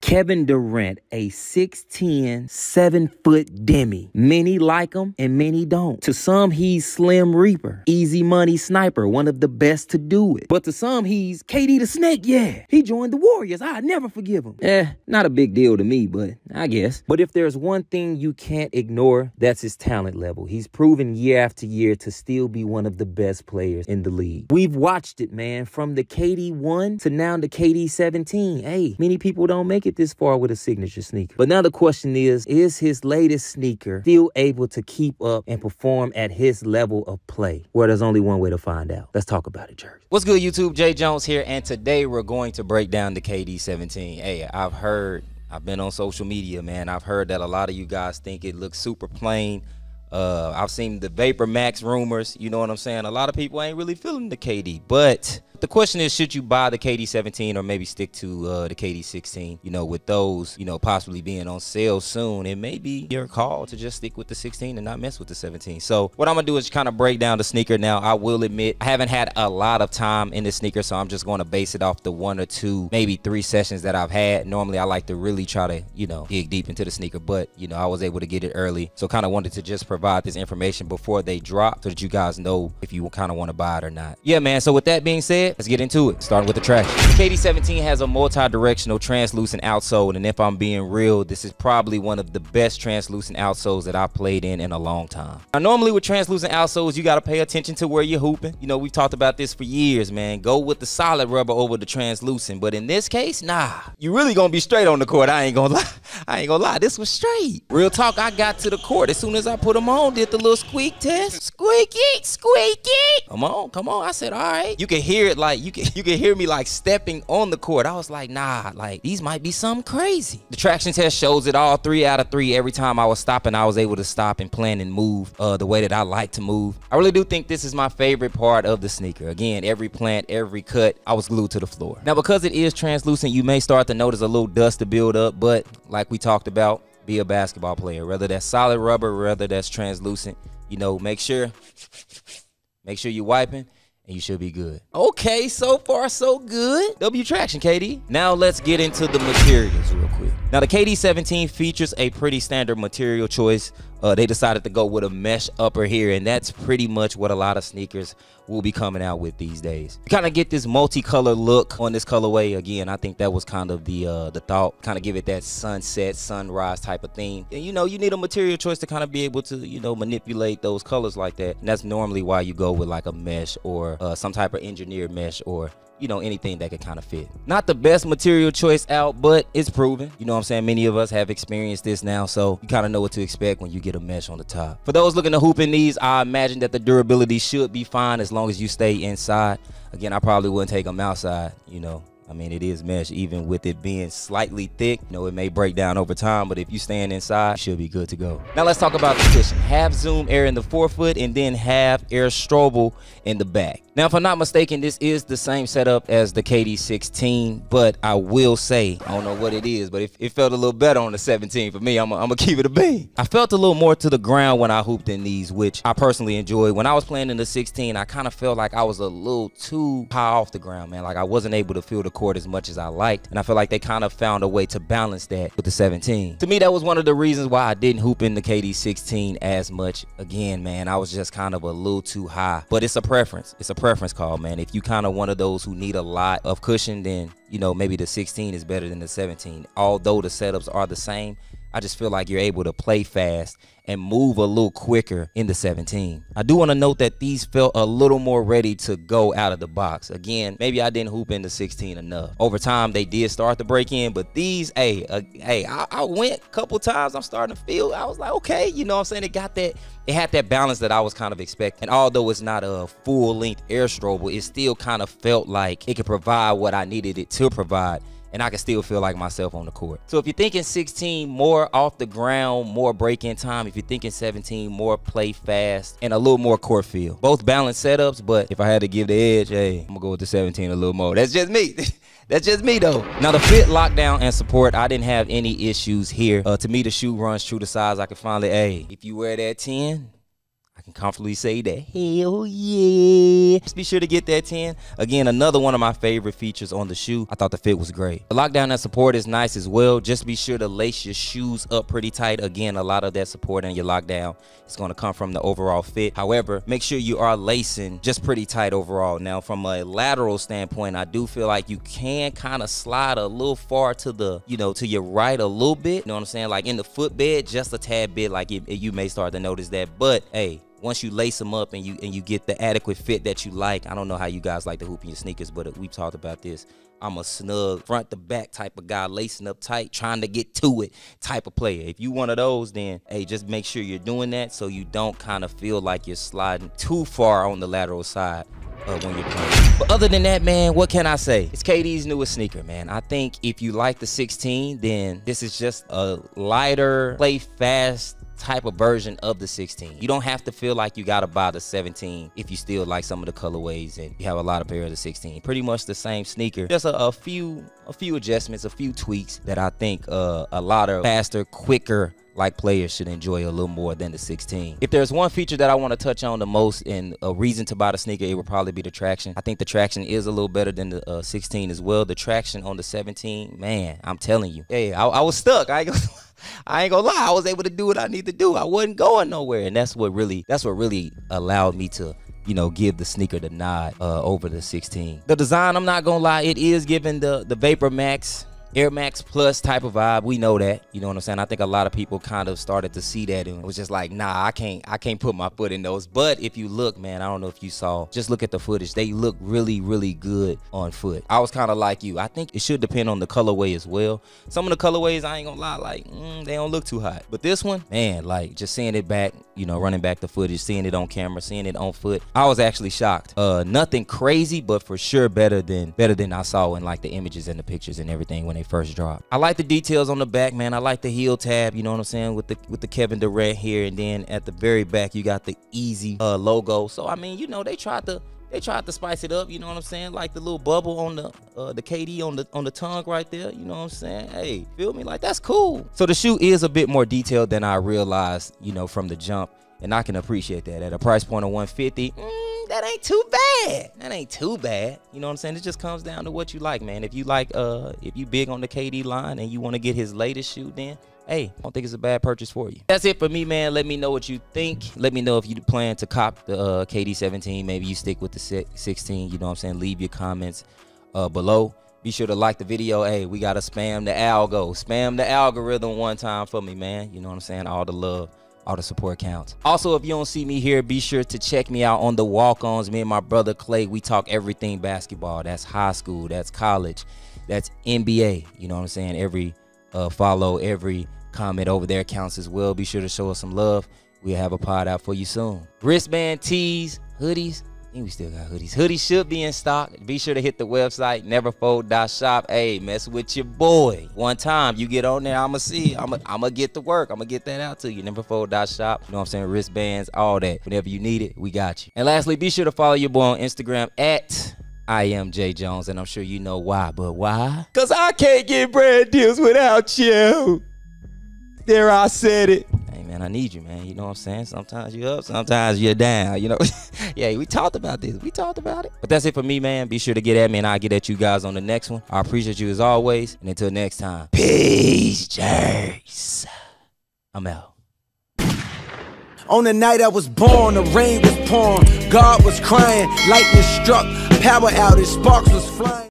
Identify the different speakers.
Speaker 1: Kevin Durant, a 6'10", 7-foot demi. Many like him and many don't. To some, he's Slim Reaper, easy money sniper, one of the best to do it. But to some, he's KD the Snake, yeah. He joined the Warriors, I'd never forgive him. Not a big deal to me, but I guess. But if there's one thing you can't ignore, that's his talent level. He's proven year after year to still be one of the best players in the league. We've watched it, man, from the KD 1 to now the KD 17. Hey, many people don't make it this far with a signature sneaker. But now the question is his latest sneaker still able to keep up and perform at his level of play? Well, there's only one way to find out. Let's talk about it, Jerry.
Speaker 2: What's good, YouTube? Jay Jones here, and today we're going to break down the KD 17. Hey, I've been on social media, man. I've heard that a lot of you guys think it looks super plain. I've seen the Vapor Max rumors, you know what I'm saying? A lot of people ain't really feeling the KD, but the question is, should you buy the KD 17 or maybe stick to the KD 16? You know, with those, you know, possibly being on sale soon, it may be your call to just stick with the 16 and not mess with the 17. So what I'm gonna do is kind of break down the sneaker. Now, I will admit, I haven't had a lot of time in the sneaker, so I'm just going to base it off the 1 or 2, maybe 3 sessions that I've had. Normally, I like to really try to, you know, dig deep into the sneaker, but, you know, I was able to get it early. So kind of wanted to just provide this information before they drop so that you guys know if you kind of want to buy it or not. Yeah, man, so with that being said, let's get into it, starting with the track. The KD 17 has a multi-directional translucent outsole, and if I'm being real, this is probably one of the best translucent outsoles that I've played in a long time. Now, normally with translucent outsoles, you got to pay attention to where you're hooping. You know, we've talked about this for years, man. Go with the solid rubber over the translucent, but in this case, nah. You really gonna be straight on the court. I ain't gonna lie. This was straight. Real talk, I got to the court. As soon as I put them on, did the little squeak test. Squeaky, squeaky. Come on. I said, all right. You can hear it like, you can hear me like stepping on the court. I was like, nah, like these might be something crazy. The traction test shows it all 3 out of 3. Every time I was stopping, I was able to stop and plan and move the way that I like to move. I really do think this is my favorite part of the sneaker. Again, every plant, every cut, I was glued to the floor. Now, because it is translucent, you may start to notice a little dust to build up, but like we talked about, be a basketball player. Whether that's solid rubber, whether that's translucent, you know, make sure you're wiping, and you should be good. Okay, so far so good. W traction, KD. Now let's get into the materials real quick. Now the KD 17 features a pretty standard material choice. They decided to go with a mesh upper here, and that's pretty much what a lot of sneakers will be coming out with these days. You kind of get this multicolor look on this colorway. Again, I think that was kind of the thought, kind of give it that sunset, sunrise type of theme. And you know, you need a material choice to kind of be able to, you know, manipulate those colors like that. And that's normally why you go with like a mesh or some type of engineered mesh, or you know, anything that could kind of fit. Not the best material choice out, but it's proven. You know what I'm saying? Many of us have experienced this now, so you kind of know what to expect when you get a mesh on the top. For those looking to hoop in these, I imagine that the durability should be fine as long as you stay inside. Again, I probably wouldn't take them outside, you know. I mean, it is mesh, even with it being slightly thick. You know, it may break down over time, but if you stand inside, you should be good to go. Now let's talk about the cushion. Half Zoom Air in the forefoot and then half Air Strobel in the back. Now, if I'm not mistaken, this is the same setup as the KD 16, but I will say, I don't know what it is, but it felt a little better on the 17 for me. I'm gonna keep it a bean. I felt a little more to the ground when I hooped in these, which I personally enjoyed. When I was playing in the 16, I kind of felt like I was a little too high off the ground, man. Like I wasn't able to feel the court as much as I liked, and I feel like they kind of found a way to balance that with the 17. To me, that was one of the reasons why I didn't hoop in the KD 16 as much. Again, man, I was just kind of a little too high, but it's a preference. It's a preference call, man. If you kind of one of those who need a lot of cushion, then, you know, maybe the 16 is better than the 17. Although the setups are the same, I just feel like you're able to play fast and move a little quicker in the 17. I do want to note that these felt a little more ready to go out of the box. Again, maybe I didn't hoop in the 16 enough. Over time, they did start to break in, but these, I went a couple times. I'm starting to feel, I was like, okay, you know what I'm saying? It had that balance that I was kind of expecting. And although it's not a full-length Air Strobel, it still kind of felt like it could provide what I needed it to provide, and I can still feel like myself on the court. So if you're thinking 16, more off the ground, more break-in time. If you're thinking 17, more play fast and a little more court feel. Both balanced setups, but if I had to give the edge, hey, I'm gonna go with the 17 a little more. That's just me. That's just me though. Now the fit, lockdown, and support, I didn't have any issues here. To me, the shoe runs true to size. I could finally, if you wear that 10, can comfortably say that. Hell yeah. Just be sure to get that 10. Again, another one of my favorite features on the shoe. I thought the fit was great. The lockdown and support is nice as well. Just be sure to lace your shoes up pretty tight. Again, a lot of that support in your lockdown is going to come from the overall fit. However, make sure you are lacing just pretty tight overall. Now, from a lateral standpoint, I do feel like you can kind of slide a little far to the, to your right a little bit. You know what I'm saying? Like in the footbed, just a tad bit. Like you may start to notice that. But hey, once you lace them up and you get the adequate fit that you like, I don't know how you guys like to hoop in your sneakers, but we've talked about this. I'm a snug front to back type of guy, lacing up tight, trying to get to it type of player. If you one of those, then hey, just make sure you're doing that so you don't kind of feel like you're sliding too far on the lateral side when you're playing. But other than that, man, what can I say? It's KD's newest sneaker, man. I think if you like the 16, then this is just a lighter, play fast type of version of the 16. You don't have to feel like you gotta buy the 17 if you still like some of the colorways and you have a lot of pairs of the 16. Pretty much the same sneaker, just a few adjustments, a few tweaks that I think a lot of faster, quicker like players should enjoy a little more than the 16. If there's one feature that I want to touch on the most and a reason to buy the sneaker, it would probably be the traction. I think the traction is a little better than the 16 as well. The traction on the 17, man, I'm telling you, hey, I was stuck. I ain't gonna lie, I was able to do what I need to do. I wasn't going nowhere, and that's what really allowed me to give the sneaker the nod over the 16. The design, I'm not gonna lie, it is giving the Vapor Max, Air Max Plus type of vibe. We know that, you know what I'm saying? I think a lot of people kind of started to see that and it was just like, nah, I can't put my foot in those. But if you look, man, I don't know if you saw, just look at the footage. They look really, really good on foot. I was kind of like you. I think it should depend on the colorway as well. Some of the colorways, I ain't gonna lie, like, they don't look too hot. But this one, man, like just seeing it back, running back the footage, seeing it on camera, seeing it on foot, I was actually shocked. Nothing crazy, but for sure better than I saw in like the images and the pictures and everything when they first dropped. I like the details on the back, man. I like the heel tab, you know what I'm saying, with the Kevin Durant here, and then at the very back you got the Easy logo. So I mean, they tried to spice it up, you know what I'm saying, like the little bubble on the KD on the tongue right there, you know what I'm saying. Hey, feel me? Like, that's cool. So the shoe is a bit more detailed than I realized, from the jump, and I can appreciate that at a price point of $150. That ain't too bad. That ain't too bad. You know what I'm saying? It just comes down to what you like, man. If you like, if you big on the KD line and you want to get his latest shoe, then hey, I don't think it's a bad purchase for you. That's it for me, man. Let me know what you think. Let me know if you plan to cop the KD 17. Maybe you stick with the 16. You know what I'm saying? Leave your comments below. Be sure to like the video. Hey, we got to spam the algo. Spam the algorithm one time for me, man. You know what I'm saying? All the love, all the support counts. Also, if you don't see me here, be sure to check me out on the walk-ons. Me and my brother Clay, we talk everything basketball. That's high school, that's college, that's NBA. You know what I'm saying? Every follow, every comment over there counts as well. Be sure to show us some love. We'll have a pod out for you soon. Wristband, tees, hoodies. I think we still got hoodies. Hoodies should be in stock. Be sure to hit the website, neverfold.shop. Hey, mess with your boy. One time you get on there, I'ma see. I'ma get to work. I'ma get that out to you. Neverfold.shop. You know what I'm saying? Wristbands, all that. Whenever you need it, we got you. And lastly, be sure to follow your boy on Instagram at I am Jay Jones, and I'm sure you know why. But why? Because I can't get brand deals without you. There, I said it. Hey, man, I need you, man. You know what I'm saying? Sometimes you're up, sometimes you're down, you know? Yeah, we talked about this. We talked about it. But that's it for me, man. Be sure to get at me, and I'll get at you guys on the next one. I appreciate you as always. And until next time, peace, Jace. I'm out.
Speaker 3: On the night I was born, the rain was pouring, God was crying, lightning struck, power outage, sparks was flying.